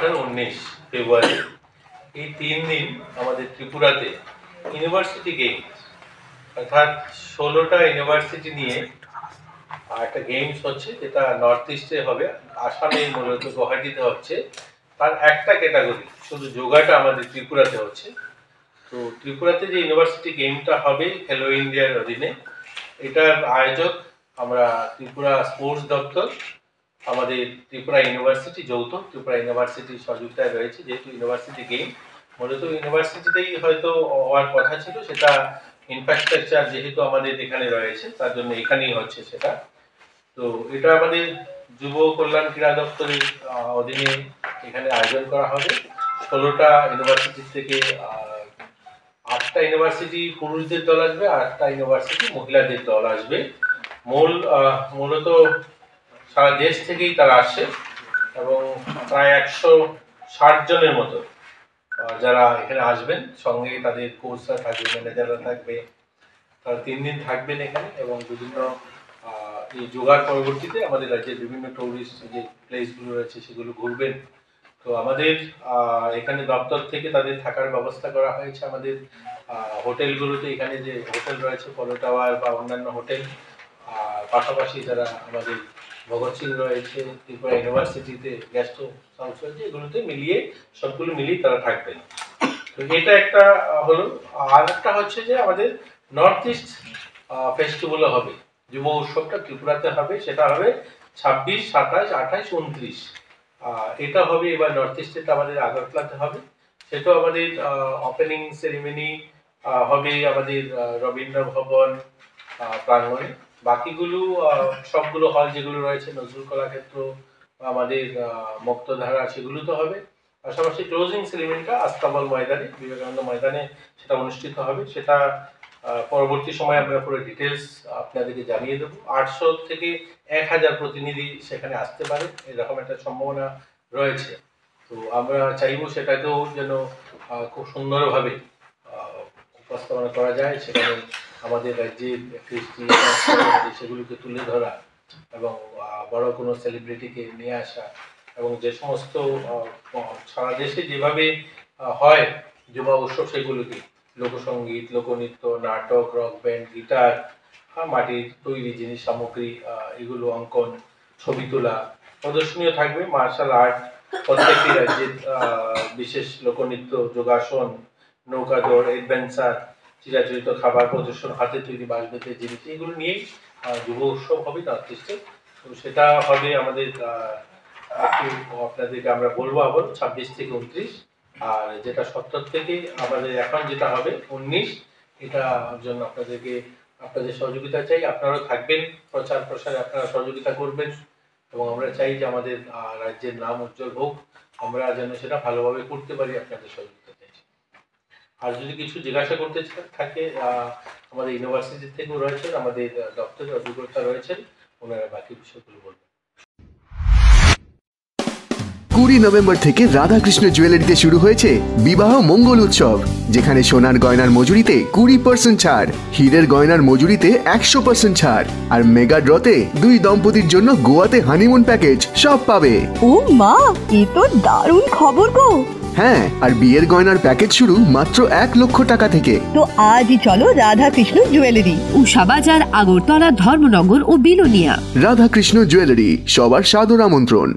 18-19 ফেব্রুয়ারি এই 3 দিন আমাদের ত্রিপুরাতে ইউনিভার্সিটি গেমস অর্থাৎ 16টা ইউনিভার্সিটি নিয়ে একটা গেমস হচ্ছে, যেটা নর্থ ইস্টে হবে, আসামে মূলত গুয়াহাটিতে হচ্ছে। তার একটা ক্যাটাগরি শুধু যোগাটা আমাদের ত্রিপুরাতে হচ্ছে। তো ত্রিপুরাতে যে ইউনিভার্সিটি গেমটা হবে খেলো ইন্ডিয়ার অধীনে, এটার আয়োজক আমরা ত্রিপুরা স্পোর্টস দপ্তর, আমাদের ত্রিপুরা ইউনিভার্সিটি, যৌথ ত্রিপুরা ইউনিভার্সিটির সহযোগিতায় রয়েছে। যেহেতু ইউনিভার্সিটি গেম মূলত ইউনিভার্সিটিতেই হয়তো হওয়ার কথা ছিল, সেটা ইনফ্রাস্ট্রাকচার যেহেতু আমাদের এখানে রয়েছে তার জন্য এখানেই হচ্ছে সেটা। তো এটা আমাদের যুব কল্যাণ ক্রীড়া দপ্তরের অধীনে এখানে আয়োজন করা হবে। 16টা ইউনিভার্সিটি থেকে 8টা ইউনিভার্সিটি পুরুষদের দল আসবে, 8টা ইউনিভার্সিটি মহিলাদের দল আসবে। মূলত সারা দেশ থেকেই তারা আসছে এবং প্রায় 160 জনের মতো যারা এখানে আসবেন, সঙ্গে তাদের কোচরা থাকবে, ম্যানেজাররা থাকবে। তারা 3 দিন থাকবেন এখানে এবং বিভিন্ন এই যোগার পরবর্তীতে আমাদের রাজ্যের বিভিন্ন টুরিস্ট যে প্লেসগুলো রয়েছে সেগুলো ঘুরবেন। তো আমাদের এখানে দপ্তর থেকে তাদের থাকার ব্যবস্থা করা হয়েছে। আমাদের হোটেলগুলোতে এখানে যে হোটেল রয়েছে পলো টাওয়ার বা অন্যান্য হোটেল, পাশাপাশি যারা আমাদের ভগৎ সিং রয়েছে, ত্রিপুরা ইউনিভার্সিটিতে গেস্ট হাউস রয়েছে, এগুলোতে মিলিয়ে সবগুলো মিলিয়ে তারা থাকবেন। তো এটা একটা হলো। আর একটা হচ্ছে যে আমাদের নর্থ ইস্ট ফেস্টিভ্যালও হবে, যুব উৎসবটা ত্রিপুরাতে হবে। সেটা হবে 26, 27, 28, 29। এটা হবে এবার নর্থ ইস্টে, আমাদের আগরতলাতে হবে। সেটাও আমাদের ওপেনিং সেরিমনি হবে আমাদের রবীন্দ্র ভবন প্রাঙ্গণে। বাকিগুলো সবগুলো হল যেগুলো রয়েছে, নজরুল কলাক্ষেত্র, আমাদের মুক্তধারা, সেগুলো তো হবে। পাশাপাশি ক্লোজিং সেরিমনিটা আস্তাবল ময়দানে, বিবেকানন্দ ময়দানে সেটা অনুষ্ঠিত হবে। সেটা পরবর্তী সময় আমরা পুরো ডিটেলস আপনাদেরকে জানিয়ে দেবো। 800 থেকে 1000 প্রতিনিধি সেখানে আসতে পারে, এরকম একটা সম্ভাবনা রয়েছে। তো আমরা চাইবো সেটাকেও যেন খুব সুন্দরভাবে উপস্থাপনা করা যায়। সেখানে আমাদের রাজ্যের কৃষ্টি সেগুলোকে তুলে ধরা এবং বড় কোনো সেলিব্রিটিকে নিয়ে আসা, এবং যে সমস্ত সারা দেশে যেভাবে হয় যুবা উৎসব, সেগুলোকে লোকসঙ্গীত, লোকনৃত্য, নাটক, রক ব্যান্ড, গিটার, মাটির তৈরি জিনিস সামগ্রী, এগুলো অঙ্কন, ছবি তোলা প্রদর্শনীয় থাকবে। মার্শাল আর্ট, প্রত্যেকটি রাজ্যের বিশেষ লোকনৃত্য, যোগাসন, নৌকাদৌড়, অ্যাডভেঞ্চার, চিরাচরিত খাবার প্রদর্শন, হাতে তৈরি বাঁশ বেতের জিনিস, এগুলো নিয়েই যুব উৎসব হবে নর্থ ইস্টে। তো সেটা হবে আমাদের আপনাদেরকে আমরা বলবো আবার 26 থেকে 29। আর যেটা 70 থেকে আমাদের এখন যেটা হবে 19, এটার জন্য আপনাদের সহযোগিতা চাই। আপনারাও থাকবেন, প্রচার প্রসারে আপনারা সহযোগিতা করবেন এবং আমরা চাই যে আমাদের রাজ্যের নাম উজ্জ্বল হোক, আমরা যেন সেটা ভালোভাবে করতে পারি। আপনাদের সহযোগিতা চাই। আর যদি কিছু জিজ্ঞাসা করতে থাকে, আমাদের ইউনিভার্সিটি থেকেও রয়েছেন, আমাদের দপ্তরের অভিজ্ঞতা রয়েছেন, ওনারা বাকি বিষয়গুলো বলবেন। 20 নভেম্বর থেকে রাধাকৃষ্ণ জুয়েলারিতে শুরু হয়েছে বিবাহ মঙ্গল উৎসব, যেখানে সোনার গয়নার মজুরিতে 20% ছাড়, হীরের গয়নার মজুরিতে 100% ছাড়, আর মেগা ড্রতে 2 দম্পতির জন্য গোয়াতে হানিমুন প্যাকেজ সব পাবে। ও মা, এ তো দারুণ খবর গো। হ্যাঁ, আর বিয়ের গয়নার প্যাকেজ শুরু মাত্র 1 লক্ষ টাকা থেকে। তো আজই চলো রাধাকৃষ্ণ জুয়েলারি, উষাবাজার, আগরতলা, ধর্মনগর ও বিলোনিয়া। রাধাকৃষ্ণ জুয়েলারি, সবার সাদর আমন্ত্রণ।